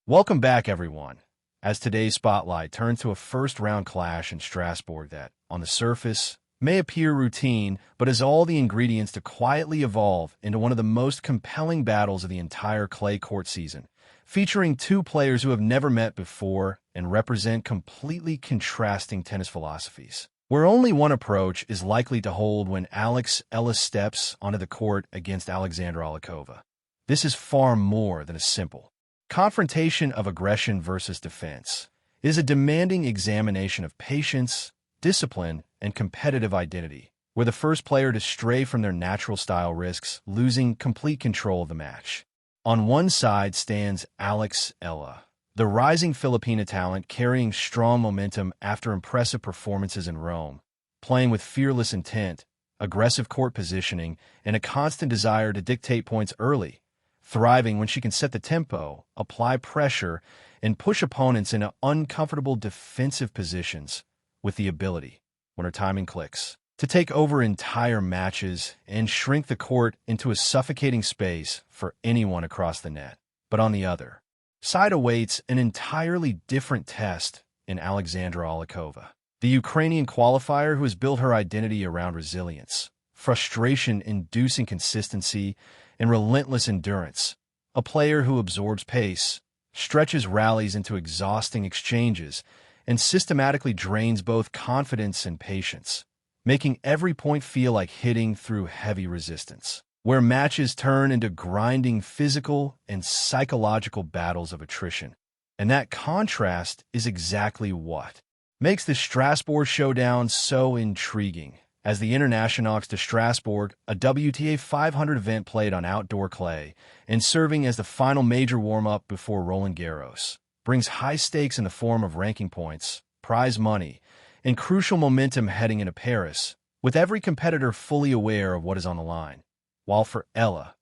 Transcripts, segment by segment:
Welcome back, everyone, as today's spotlight turns to a first-round clash in Strasbourg that, on the surface, may appear routine, but has all the ingredients to quietly evolve into one of the most compelling battles of the entire clay court season, featuring two players who have never met before and represent completely contrasting tennis philosophies. Where only one approach is likely to hold when Eala steps onto the court against Oleksandra Oleynikova. This is far more than a simple confrontation of aggression versus defense. It is a demanding examination of patience, discipline, and competitive identity, where the first player to stray from their natural style risks losing complete control of the match. On one side stands Eala, the rising Filipina talent carrying strong momentum after impressive performances in Rome, playing with fearless intent, aggressive court positioning, and a constant desire to dictate points early, thriving when she can set the tempo, apply pressure, and push opponents into uncomfortable defensive positions with the ability, when her timing clicks, to take over entire matches and shrink the court into a suffocating space for anyone across the net. But on the other side awaits an entirely different test in Oleksandra Oleynikova, the Ukrainian qualifier who has built her identity around resilience, frustration-inducing consistency, and relentless endurance, a player who absorbs pace, stretches rallies into exhausting exchanges, and systematically drains both confidence and patience, making every point feel like hitting through heavy resistance, where matches turn into grinding physical and psychological battles of attrition. And that contrast is exactly what makes the Strasbourg showdown so intriguing. As the Internationaux de Strasbourg, a WTA 500 event played on outdoor clay and serving as the final major warm-up before Roland Garros, brings high stakes in the form of ranking points, prize money, and crucial momentum heading into Paris, with every competitor fully aware of what is on the line. While for Eala,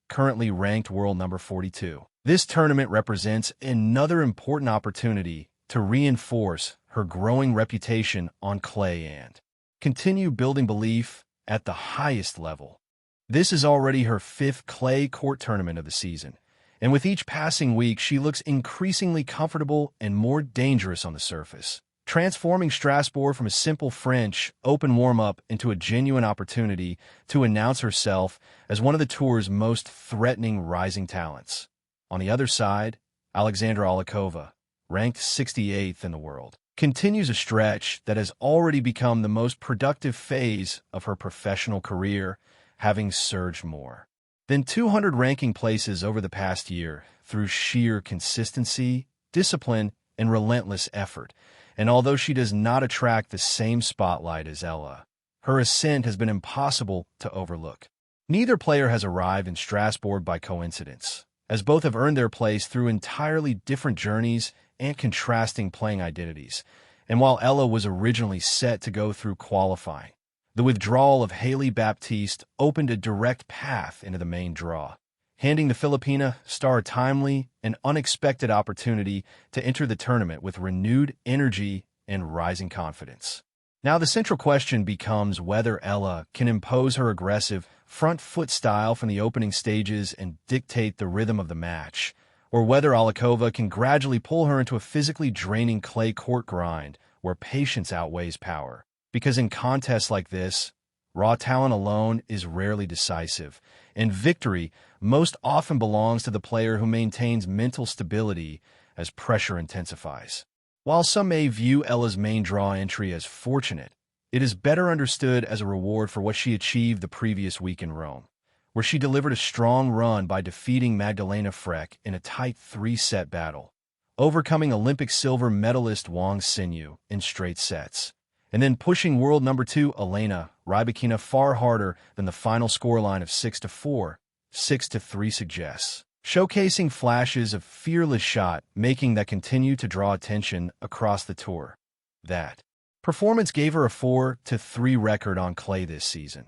currently ranked world number 42, this tournament represents another important opportunity to reinforce her growing reputation on clay and continue building belief at the highest level. This is already her fifth clay court tournament of the season, and with each passing week she looks increasingly comfortable and more dangerous on the surface, transforming Strasbourg from a simple French open warm-up into a genuine opportunity to announce herself as one of the tour's most threatening rising talents. On the other side, Oleksandra Oleynikova, ranked 68th in the world, continues a stretch that has already become the most productive phase of her professional career, having surged more than 200 ranking places over the past year through sheer consistency, discipline, and relentless effort. And although she does not attract the same spotlight as Eala, her ascent has been impossible to overlook. Neither player has arrived in Strasbourg by coincidence, as both have earned their place through entirely different journeys and contrasting playing identities. And while Eala was originally set to go through qualifying, the withdrawal of Hailey Baptiste opened a direct path into the main draw, handing the Filipina star a timely and unexpected opportunity to enter the tournament with renewed energy and rising confidence. Now the central question becomes whether Eala can impose her aggressive front foot style from the opening stages and dictate the rhythm of the match, or whether Oleynikova can gradually pull her into a physically draining clay court grind where patience outweighs power. Because in contests like this, raw talent alone is rarely decisive, and victory most often belongs to the player who maintains mental stability as pressure intensifies. While some may view Eala's main draw entry as fortunate, it is better understood as a reward for what she achieved the previous week in Rome, where she delivered a strong run by defeating Magdalena Frech in a tight 3-set battle, overcoming Olympic silver medalist Wang Xinyu in straight sets, and then pushing world number 2 Elena Rybakina far harder than the final scoreline of 6-4, 6-3 suggests, showcasing flashes of fearless shot-making that continue to draw attention across the tour. That performance gave her a 4-3 record on clay this season.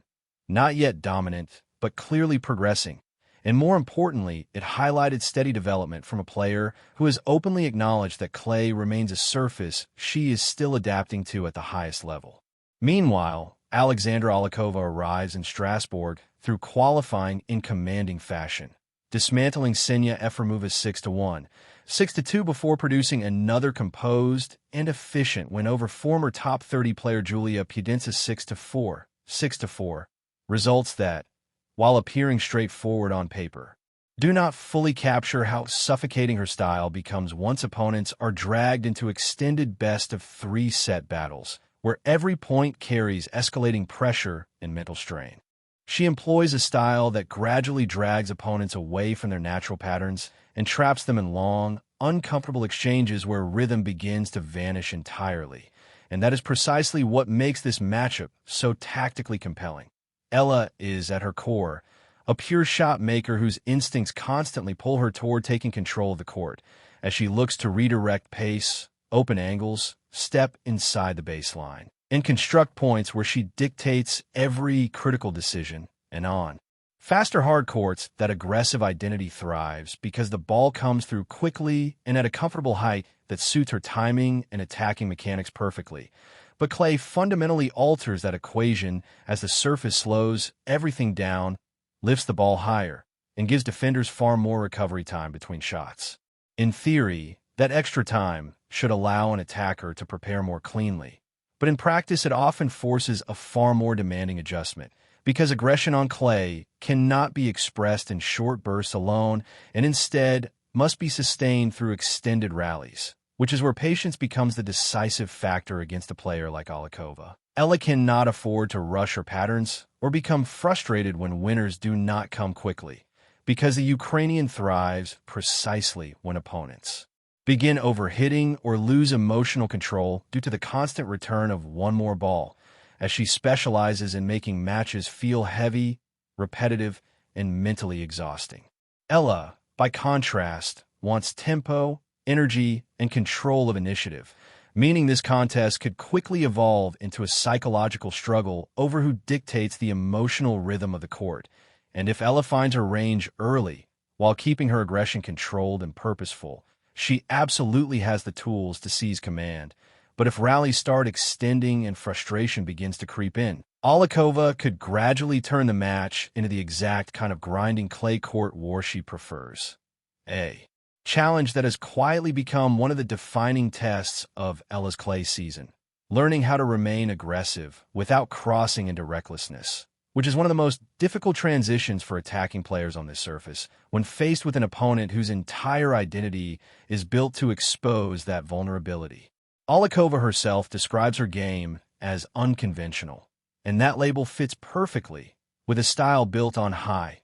Not yet dominant, but clearly progressing, and more importantly, it highlighted steady development from a player who has openly acknowledged that clay remains a surface she is still adapting to at the highest level. Meanwhile, Oleksandra Oleynikova arrives in Strasbourg through qualifying in commanding fashion, dismantling Ksenia Efremova's 6-1, 6-2 before producing another composed and efficient win over former top 30 player Julia Pudenza 6-4, 6-4. Results that, while appearing straightforward on paper, do not fully capture how suffocating her style becomes once opponents are dragged into extended best-of-3 set battles, where every point carries escalating pressure and mental strain. She employs a style that gradually drags opponents away from their natural patterns and traps them in long, uncomfortable exchanges where rhythm begins to vanish entirely. And that is precisely what makes this matchup so tactically compelling. Eala is, at her core, a pure shot maker whose instincts constantly pull her toward taking control of the court, as she looks to redirect pace, open angles, step inside the baseline, and construct points where she dictates every critical decision. And on faster hard courts, that aggressive identity thrives because the ball comes through quickly and at a comfortable height that suits her timing and attacking mechanics perfectly. But clay fundamentally alters that equation as the surface slows everything down, lifts the ball higher, and gives defenders far more recovery time between shots. In theory, that extra time should allow an attacker to prepare more cleanly. But in practice, it often forces a far more demanding adjustment, because aggression on clay cannot be expressed in short bursts alone and instead must be sustained through extended rallies, which is where patience becomes the decisive factor against a player like Oleynikova. Eala cannot afford to rush her patterns or become frustrated when winners do not come quickly, because the Ukrainian thrives precisely when opponents begin overhitting or lose emotional control due to the constant return of one more ball, as she specializes in making matches feel heavy, repetitive, and mentally exhausting. Eala, by contrast, wants tempo, energy, and control of initiative, meaning this contest could quickly evolve into a psychological struggle over who dictates the emotional rhythm of the court. And if Eala finds her range early, while keeping her aggression controlled and purposeful, she absolutely has the tools to seize command. But if rallies start extending and frustration begins to creep in, Oleynikova could gradually turn the match into the exact kind of grinding clay court war she prefers. A challenge that has quietly become one of the defining tests of Eala's clay season, learning how to remain aggressive without crossing into recklessness, which is one of the most difficult transitions for attacking players on this surface when faced with an opponent whose entire identity is built to expose that vulnerability. Oleynikova herself describes her game as unconventional, and that label fits perfectly, with a style built on high,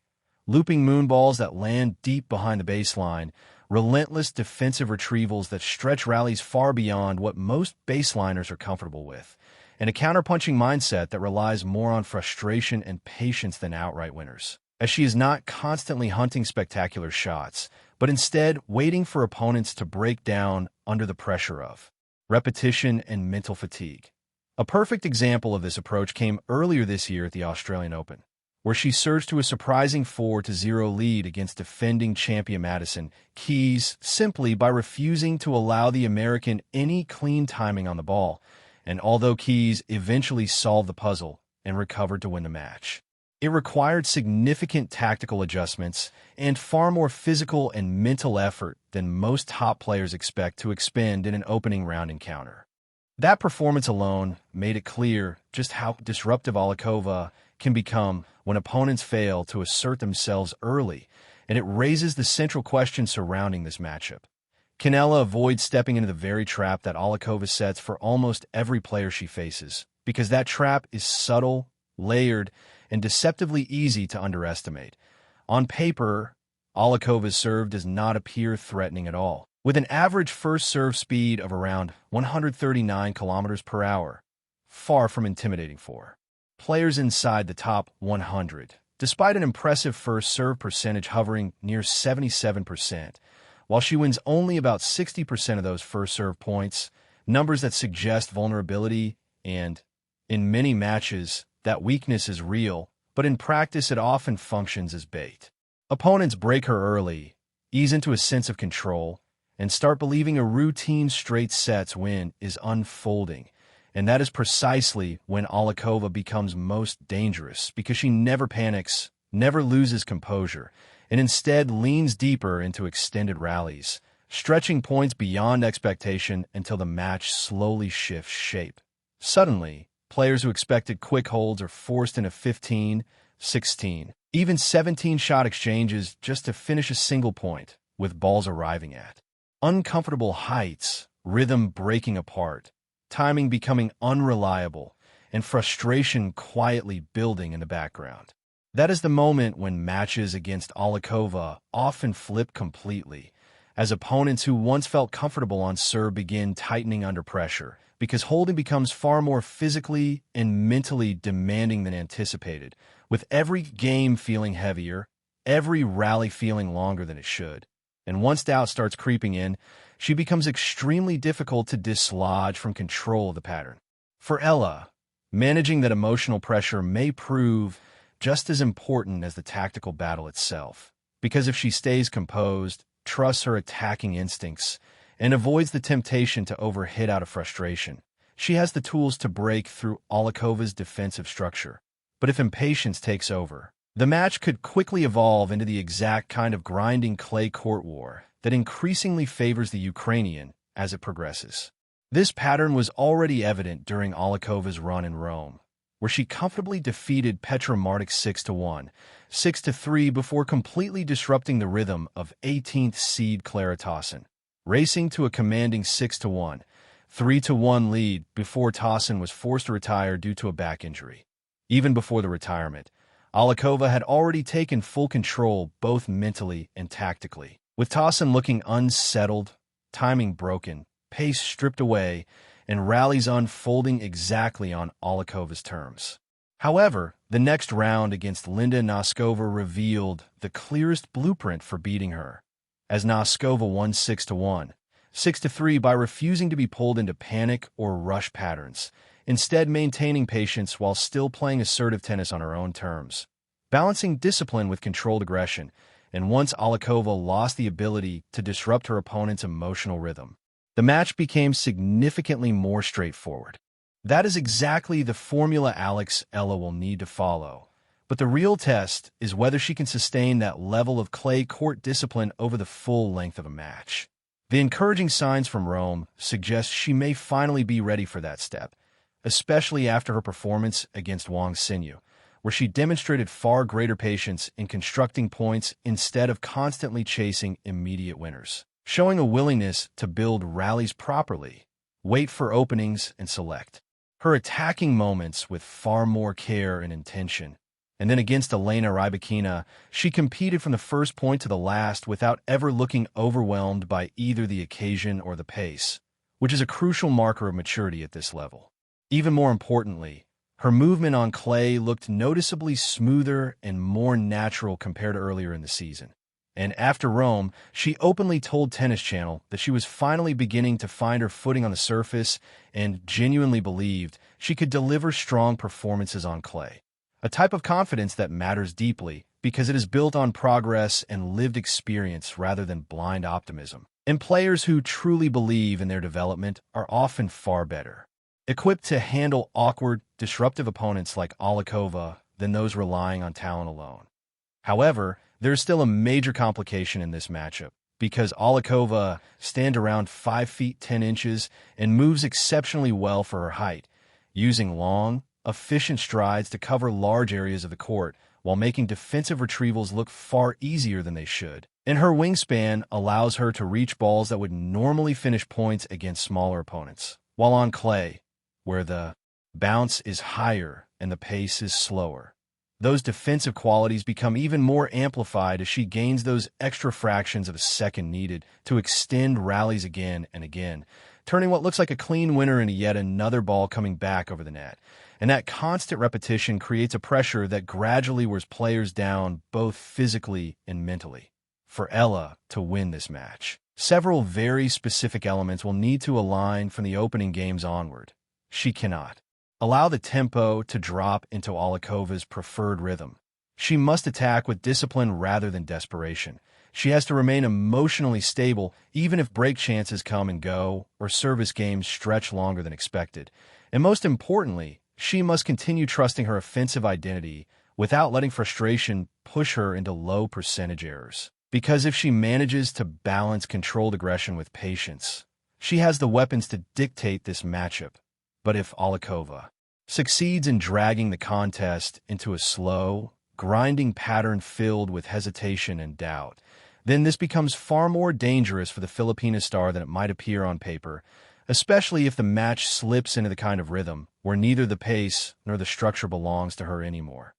looping moonballs that land deep behind the baseline, relentless defensive retrievals that stretch rallies far beyond what most baseliners are comfortable with, and a counterpunching mindset that relies more on frustration and patience than outright winners, as she is not constantly hunting spectacular shots, but instead waiting for opponents to break down under the pressure of repetition and mental fatigue. A perfect example of this approach came earlier this year at the Australian Open, where she surged to a surprising 4-0 lead against defending champion Madison Keys simply by refusing to allow the American any clean timing on the ball. And although Keys eventually solved the puzzle and recovered to win the match, it required significant tactical adjustments and far more physical and mental effort than most top players expect to expend in an opening round encounter. That performance alone made it clear just how disruptive Oleynikova can become when opponents fail to assert themselves early, and it raises the central question surrounding this matchup. Can Eala avoid stepping into the very trap that Oleynikova sets for almost every player she faces? Because that trap is subtle, layered, and deceptively easy to underestimate. On paper, Oleksandra serve does not appear threatening at all, with an average first serve speed of around 139 kilometers per hour, far from intimidating for players inside the top 100, despite an impressive first serve percentage hovering near 77%. While she wins only about 60% of those first serve points, numbers that suggest vulnerability, and, in many matches, that weakness is real, but in practice it often functions as bait. Opponents break her early, ease into a sense of control, and start believing a routine straight sets win is unfolding. And that is precisely when Oleynikova becomes most dangerous, because she never panics, never loses composure, and instead leans deeper into extended rallies, stretching points beyond expectation until the match slowly shifts shape. Suddenly, players who expected quick holds are forced into 15, 16, even 17-shot exchanges just to finish a single point, with balls arriving at uncomfortable heights, rhythm breaking apart, timing becoming unreliable, and frustration quietly building in the background. That is the moment when matches against Oleynikova often flip completely, as opponents who once felt comfortable on serve begin tightening under pressure, because holding becomes far more physically and mentally demanding than anticipated, with every game feeling heavier, every rally feeling longer than it should. And once doubt starts creeping in, she becomes extremely difficult to dislodge from control of the pattern. For Eala, managing that emotional pressure may prove just as important as the tactical battle itself, because if she stays composed, trusts her attacking instincts, and avoids the temptation to overhit out of frustration, she has the tools to break through Oleynikova's defensive structure. But if impatience takes over, the match could quickly evolve into the exact kind of grinding clay court war that increasingly favors the Ukrainian as it progresses. This pattern was already evident during Oleynikova's run in Rome, where she comfortably defeated Petra Martic 6-1, 6-3 before completely disrupting the rhythm of 18th seed Clara Tauson, racing to a commanding 6-1, 3-1 lead before Tauson was forced to retire due to a back injury. Even before the retirement, Oleynikova had already taken full control both mentally and tactically, with Tauson looking unsettled, timing broken, pace stripped away, and rallies unfolding exactly on Oleynikova's terms. However, the next round against Linda Noskova revealed the clearest blueprint for beating her, as Noskova won 6-1, 6-3 by refusing to be pulled into panic or rush patterns, instead maintaining patience while still playing assertive tennis on her own terms, balancing discipline with controlled aggression. And once Oleynikova lost the ability to disrupt her opponent's emotional rhythm, the match became significantly more straightforward. That is exactly the formula Eala will need to follow. But the real test is whether she can sustain that level of clay court discipline over the full length of a match. The encouraging signs from Rome suggest she may finally be ready for that step, especially after her performance against Wang Xinyu, where she demonstrated far greater patience in constructing points instead of constantly chasing immediate winners, showing a willingness to build rallies properly, wait for openings, and select her attacking moments with far more care and intention. And then against Elena Rybakina, she competed from the first point to the last without ever looking overwhelmed by either the occasion or the pace, which is a crucial marker of maturity at this level. Even more importantly, her movement on clay looked noticeably smoother and more natural compared to earlier in the season. And after Rome, she openly told Tennis Channel that she was finally beginning to find her footing on the surface and genuinely believed she could deliver strong performances on clay. A type of confidence that matters deeply because it is built on progress and lived experience rather than blind optimism. And players who truly believe in their development are often far better equipped to handle awkward, disruptive opponents like Oleynikova than those relying on talent alone. However, there is still a major complication in this matchup, because Oleynikova stands around 5 feet 10 inches and moves exceptionally well for her height, using long, efficient strides to cover large areas of the court while making defensive retrievals look far easier than they should. And her wingspan allows her to reach balls that would normally finish points against smaller opponents, while on clay, where the bounce is higher and the pace is slower, those defensive qualities become even more amplified as she gains those extra fractions of a second needed to extend rallies again and again, turning what looks like a clean winner into yet another ball coming back over the net. And that constant repetition creates a pressure that gradually wears players down both physically and mentally. For Eala to win this match, several very specific elements will need to align from the opening games onward. She cannot allow the tempo to drop into Oleynikova's preferred rhythm. She must attack with discipline rather than desperation. She has to remain emotionally stable even if break chances come and go or service games stretch longer than expected. And most importantly, she must continue trusting her offensive identity without letting frustration push her into low percentage errors. Because if she manages to balance controlled aggression with patience, she has the weapons to dictate this matchup. But if Oleynikova succeeds in dragging the contest into a slow, grinding pattern filled with hesitation and doubt, then this becomes far more dangerous for the Filipina star than it might appear on paper, especially if the match slips into the kind of rhythm where neither the pace nor the structure belongs to her anymore.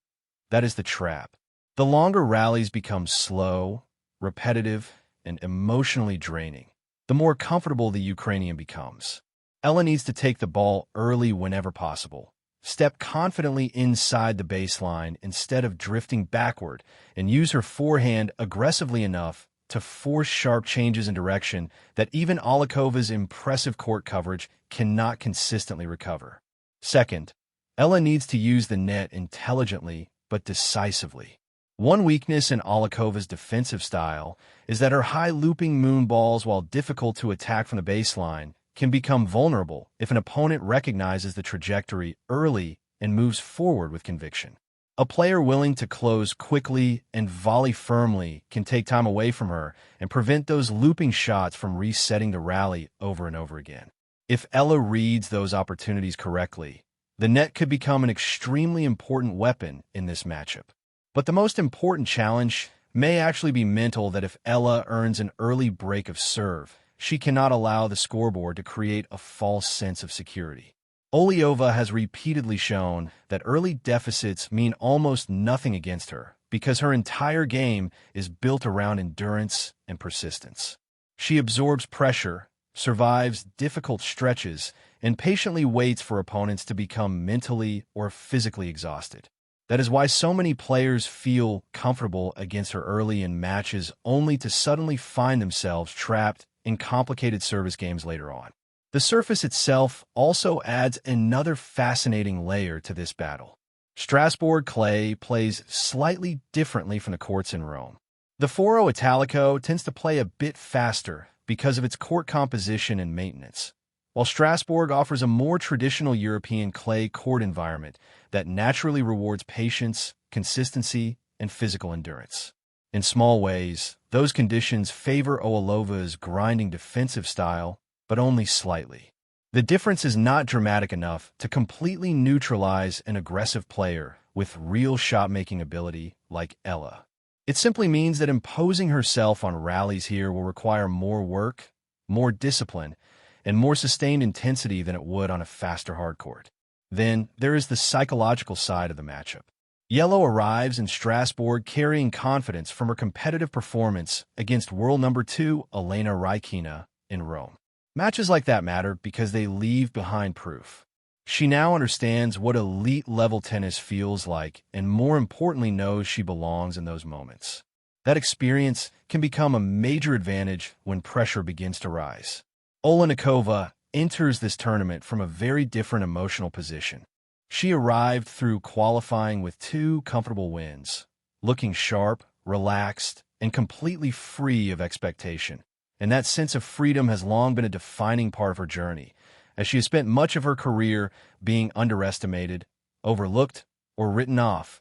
That is the trap. The longer rallies become slow, repetitive, and emotionally draining, the more comfortable the Ukrainian becomes. Eala needs to take the ball early whenever possible, step confidently inside the baseline instead of drifting backward, and use her forehand aggressively enough to force sharp changes in direction that even Oleksandrova's impressive court coverage cannot consistently recover. Second, Eala needs to use the net intelligently but decisively. One weakness in Oleynikov's defensive style is that her high looping moon balls, while difficult to attack from the baseline, can become vulnerable if an opponent recognizes the trajectory early and moves forward with conviction. A player willing to close quickly and volley firmly can take time away from her and prevent those looping shots from resetting the rally over and over again. If Eala reads those opportunities correctly, the net could become an extremely important weapon in this matchup. But the most important challenge may actually be mental, that if Eala earns an early break of serve, she cannot allow the scoreboard to create a false sense of security. Oleynikova has repeatedly shown that early deficits mean almost nothing against her because her entire game is built around endurance and persistence. She absorbs pressure, survives difficult stretches, and patiently waits for opponents to become mentally or physically exhausted. That is why so many players feel comfortable against her early in matches only to suddenly find themselves trapped in complicated service games later on. The surface itself also adds another fascinating layer to this battle. Strasbourg clay plays slightly differently from the courts in Rome. The Foro Italico tends to play a bit faster because of its court composition and maintenance, while Strasbourg offers a more traditional European clay court environment that naturally rewards patience, consistency, and physical endurance. In small ways, those conditions favor Oleynikov's grinding defensive style, but only slightly. The difference is not dramatic enough to completely neutralize an aggressive player with real shot-making ability like Eala. It simply means that imposing herself on rallies here will require more work, more discipline, and more sustained intensity than it would on a faster hardcourt. Then, there is the psychological side of the matchup. Eala arrives in Strasbourg carrying confidence from her competitive performance against world number 2 Elena Rybakina in Rome. Matches like that matter because they leave behind proof. She now understands what elite-level tennis feels like and, more importantly, knows she belongs in those moments. That experience can become a major advantage when pressure begins to rise. Oleynikova enters this tournament from a very different emotional position. She arrived through qualifying with 2 comfortable wins, looking sharp, relaxed, and completely free of expectation. And that sense of freedom has long been a defining part of her journey, as she has spent much of her career being underestimated, overlooked, or written off,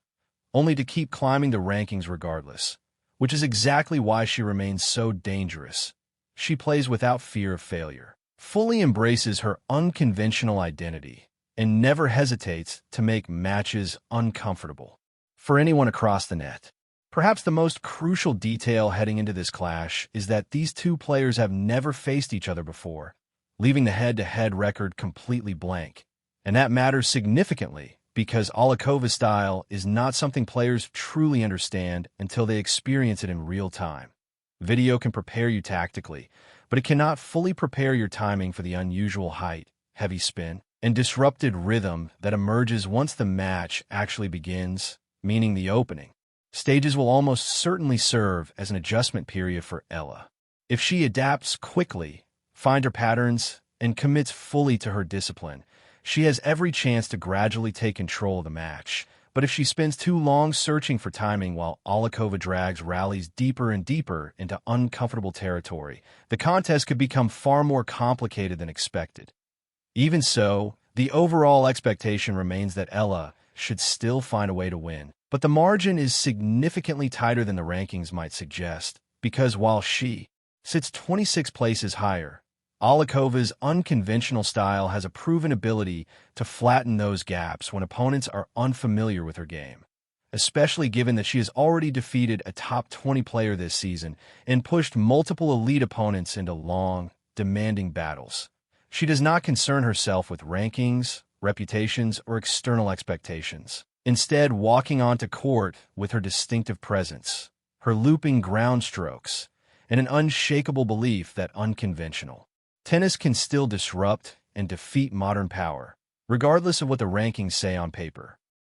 only to keep climbing the rankings regardless, which is exactly why she remains so dangerous. She plays without fear of failure, fully embraces her unconventional identity, and never hesitates to make matches uncomfortable for anyone across the net. Perhaps the most crucial detail heading into this clash is that these 2 players have never faced each other before, leaving the head-to-head record completely blank. And that matters significantly because Oleynikov's style is not something players truly understand until they experience it in real time. Video can prepare you tactically, but it cannot fully prepare your timing for the unusual height, heavy spin, and disrupted rhythm that emerges once the match actually begins, meaning the opening. Stages will almost certainly serve as an adjustment period for Eala. If she adapts quickly, finds her patterns, and commits fully to her discipline, she has every chance to gradually take control of the match. But if she spends too long searching for timing while Oleynikova drags rallies deeper and deeper into uncomfortable territory, the contest could become far more complicated than expected. Even so, the overall expectation remains that Eala should still find a way to win. But the margin is significantly tighter than the rankings might suggest, because while she sits 26 places higher, Oleynikova's unconventional style has a proven ability to flatten those gaps when opponents are unfamiliar with her game, especially given that she has already defeated a top 20 player this season and pushed multiple elite opponents into long, demanding battles. She does not concern herself with rankings, reputations, or external expectations, instead walking onto court with her distinctive presence, her looping ground strokes, and an unshakable belief that unconventional tennis can still disrupt and defeat modern power, regardless of what the rankings say on paper.